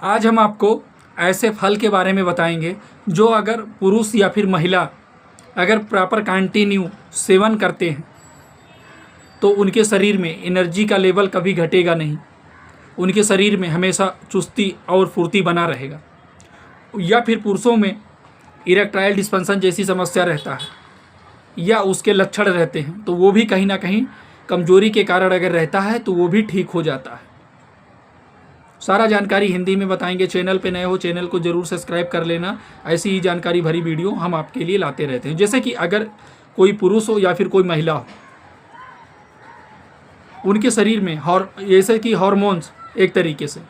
आज हम आपको ऐसे फल के बारे में बताएंगे जो अगर पुरुष या फिर महिला अगर प्रॉपर कंटिन्यू सेवन करते हैं तो उनके शरीर में एनर्जी का लेवल कभी घटेगा नहीं, उनके शरीर में हमेशा चुस्ती और फुर्ती बना रहेगा। या फिर पुरुषों में इरेक्टाइल डिस्फंक्शन जैसी समस्या रहता है या उसके लक्षण रहते हैं तो वो भी कहीं ना कहीं कमजोरी के कारण अगर रहता है तो वो भी ठीक हो जाता है। सारा जानकारी हिंदी में बताएंगे। चैनल पे नए हो चैनल को जरूर सब्सक्राइब कर लेना, ऐसी ही जानकारी भरी वीडियो हम आपके लिए लाते रहते हैं। जैसे कि अगर कोई पुरुष हो या फिर कोई महिला हो, उनके शरीर में जैसे कि हार्मोन्स एक तरीके से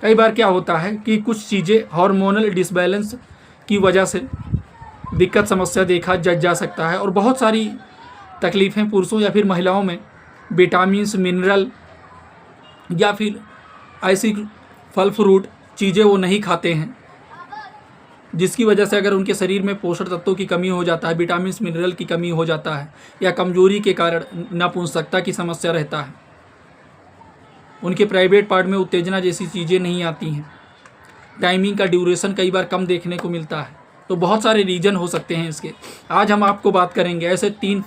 कई बार क्या होता है कि कुछ चीज़ें हार्मोनल डिसबैलेंस की वजह से दिक्कत समस्या देखा जा सकता है। और बहुत सारी तकलीफ़ें पुरुषों या फिर महिलाओं में विटामिन्स मिनरल या फिर ऐसी फल फ्रूट चीज़ें वो नहीं खाते हैं, जिसकी वजह से अगर उनके शरीर में पोषण तत्वों की कमी हो जाता है, विटामिन्स मिनरल की कमी हो जाता है या कमजोरी के कारण नपुंसकता की समस्या रहता है, उनके प्राइवेट पार्ट में उत्तेजना जैसी चीज़ें नहीं आती हैं, टाइमिंग का ड्यूरेशन कई बार कम देखने को मिलता है। तो बहुत सारे रीजन हो सकते हैं इसके। आज हम आपको बात करेंगे ऐसे 3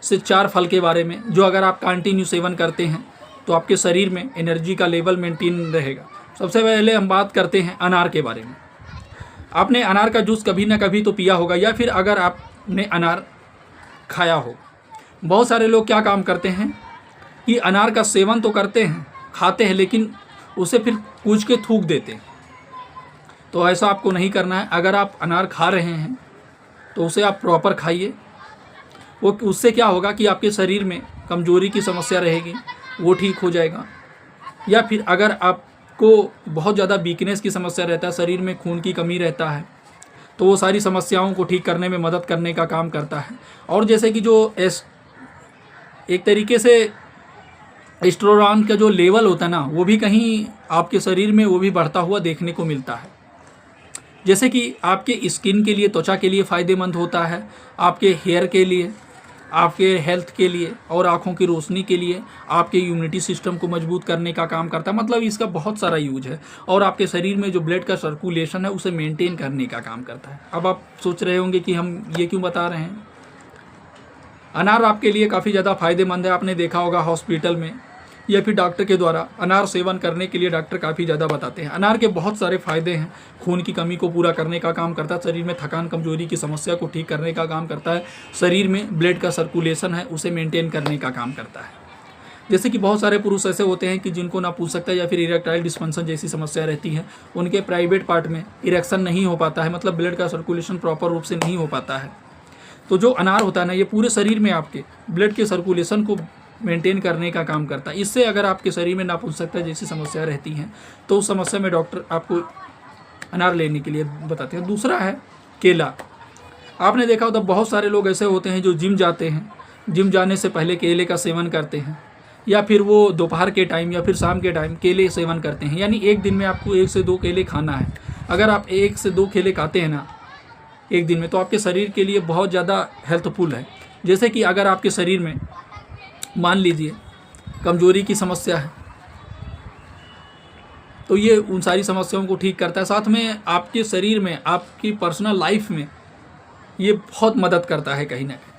से 4 फल के बारे में जो अगर आप कंटिन्यू सेवन करते हैं तो आपके शरीर में एनर्जी का लेवल मेंटेन रहेगा। सबसे पहले हम बात करते हैं अनार के बारे में। आपने अनार का जूस कभी ना कभी तो पिया होगा या फिर अगर आपने अनार खाया हो। बहुत सारे लोग क्या काम करते हैं कि अनार का सेवन तो करते हैं, खाते हैं, लेकिन उसे फिर कूच के थूक देते हैं। तो ऐसा आपको नहीं करना है। अगर आप अनार खा रहे हैं तो उसे आप प्रॉपर खाइए। वो उससे क्या होगा कि आपके शरीर में कमजोरी की समस्या रहेगी, वो ठीक हो जाएगा। या फिर अगर आपको बहुत ज़्यादा वीकनेस की समस्या रहता है, शरीर में खून की कमी रहता है, तो वो सारी समस्याओं को ठीक करने में मदद करने का काम करता है। और जैसे कि जो एक तरीके से एस्ट्रोजन का जो लेवल होता है ना, वो भी कहीं आपके शरीर में वो भी बढ़ता हुआ देखने को मिलता है। जैसे कि आपके स्किन के लिए, त्वचा के लिए फ़ायदेमंद होता है, आपके हेयर के लिए, आपके हेल्थ के लिए और आँखों की रोशनी के लिए, आपके इम्यूनिटी सिस्टम को मजबूत करने का काम करता है। मतलब इसका बहुत सारा यूज है। और आपके शरीर में जो ब्लड का सर्कुलेशन है उसे मेंटेन करने का काम करता है। अब आप सोच रहे होंगे कि हम ये क्यों बता रहे हैं। अनार आपके लिए काफ़ी ज़्यादा फ़ायदेमंद है। आपने देखा होगा हॉस्पिटल में या फिर डॉक्टर के द्वारा अनार सेवन करने के लिए डॉक्टर काफ़ी ज़्यादा बताते हैं। अनार के बहुत सारे फ़ायदे हैं। खून की कमी को पूरा करने का काम करता है, शरीर में थकान कमजोरी की समस्या को ठीक करने का काम करता है, शरीर में ब्लड का सर्कुलेशन है उसे मेंटेन करने का काम करता है। जैसे कि बहुत सारे पुरुष ऐसे होते हैं कि जिनको नपुंसकता या फिर इरेक्टाइल डिस्फंक्शन जैसी समस्या रहती है, उनके प्राइवेट पार्ट में इरेक्शन नहीं हो पाता है, मतलब ब्लड का सर्कुलेशन प्रॉपर रूप से नहीं हो पाता है। तो जो अनार होता है ना, ये पूरे शरीर में आपके ब्लड के सर्कुलेशन को मेंटेन करने का काम करता है। इससे अगर आपके शरीर में नपुंसकता जैसी समस्या रहती हैं तो उस समस्या में डॉक्टर आपको अनार लेने के लिए बताते हैं। दूसरा है केला। आपने देखा होता बहुत सारे लोग ऐसे होते हैं जो जिम जाते हैं, जिम जाने से पहले केले का सेवन करते हैं, या फिर वो दोपहर के टाइम या फिर शाम के टाइम केले सेवन करते हैं। यानी एक दिन में आपको 1 से 2 केले खाना है। अगर आप 1 से 2 केले खाते हैं ना एक दिन में, तो आपके शरीर के लिए बहुत ज़्यादा हेल्पफुल है। जैसे कि अगर आपके शरीर में मान लीजिए कमजोरी की समस्या है तो ये उन सारी समस्याओं को ठीक करता है। साथ में आपके शरीर में, आपकी पर्सनल लाइफ में ये बहुत मदद करता है कहीं ना कहीं।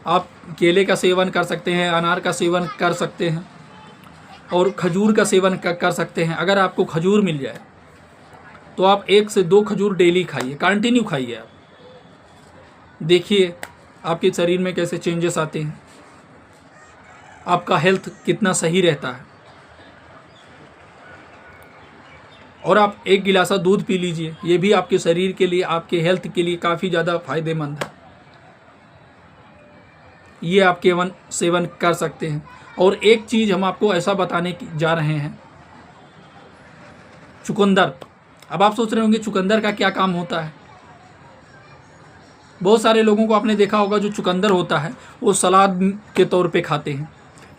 आप केले का सेवन कर सकते हैं, अनार का सेवन कर सकते हैं और खजूर का सेवन कर सकते हैं। अगर आपको खजूर मिल जाए तो आप 1 से 2 खजूर डेली खाइए, कंटिन्यू खाइए। आप देखिए आपके शरीर में कैसे चेंजेस आते हैं, आपका हेल्थ कितना सही रहता है। और आप 1 गिलासा दूध पी लीजिए, ये भी आपके शरीर के लिए, आपके हेल्थ के लिए काफ़ी ज़्यादा फायदेमंद है। ये आप केवल सेवन कर सकते हैं। और एक चीज़ हम आपको ऐसा बताने जा रहे हैं, चुकंदर। अब आप सोच रहे होंगे चुकंदर का क्या काम होता है। बहुत सारे लोगों को आपने देखा होगा जो चुकंदर होता है वो सलाद के तौर पे खाते हैं,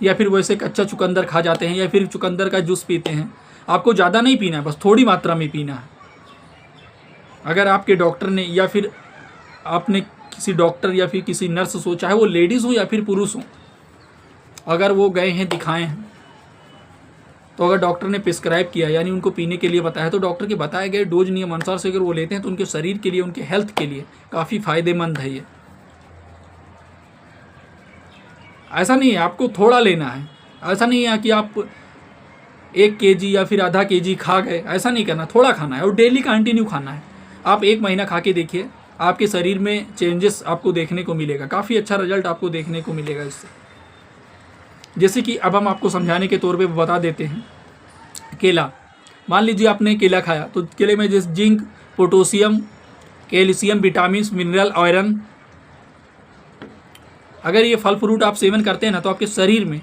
या फिर वैसे कच्चा चुकंदर खा जाते हैं, या फिर चुकंदर का जूस पीते हैं। आपको ज़्यादा नहीं पीना है, बस थोड़ी मात्रा में पीना है। अगर आपके डॉक्टर ने या फिर आपने किसी डॉक्टर या फिर किसी नर्स हो, चाहे वो लेडीज़ हो या फिर पुरुष हो, अगर वो गए हैं दिखाए हैं तो अगर डॉक्टर ने प्रिस्क्राइब किया यानी उनको पीने के लिए बताया, तो डॉक्टर के बताए गए डोज नियम अनुसार से अगर वो लेते हैं तो उनके शरीर के लिए, उनके हेल्थ के लिए काफ़ी फ़ायदेमंद है ये। ऐसा नहीं है आपको थोड़ा लेना है, ऐसा नहीं है कि आप 1 kg या फिर आधा kg खा गए, ऐसा नहीं करना, थोड़ा खाना है और डेली कंटिन्यू खाना है। आप 1 महीना खा के देखिए, आपके शरीर में चेंजेस आपको देखने को मिलेगा, काफ़ी अच्छा रिजल्ट आपको देखने को मिलेगा इससे। जैसे कि अब हम आपको समझाने के तौर पे बता देते हैं, केला, मान लीजिए आपने केला खाया तो केले में जैसे zinc, potassium, calcium, vitamin, mineral, iron, अगर ये फल फ्रूट आप सेवन करते हैं ना तो आपके शरीर में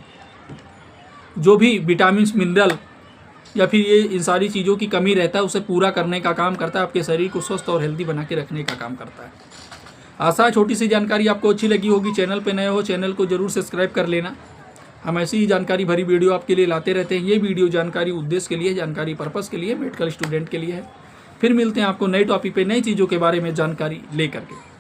जो भी विटामिन, मिनरल या फिर ये इन सारी चीज़ों की कमी रहता है उसे पूरा करने का काम करता है, आपके शरीर को स्वस्थ और हेल्दी बना के रखने का काम करता है। आशा है छोटी सी जानकारी आपको अच्छी लगी होगी। चैनल पे नए हो, चैनल को जरूर सब्सक्राइब कर लेना। हम ऐसी ही जानकारी भरी वीडियो आपके लिए लाते रहते हैं। ये वीडियो जानकारी उद्देश्य के लिए, जानकारी पर्पज़ के लिए, मेडिकल स्टूडेंट के लिए है। फिर मिलते हैं आपको नए टॉपिक पे, नई चीज़ों के बारे में जानकारी लेकर के।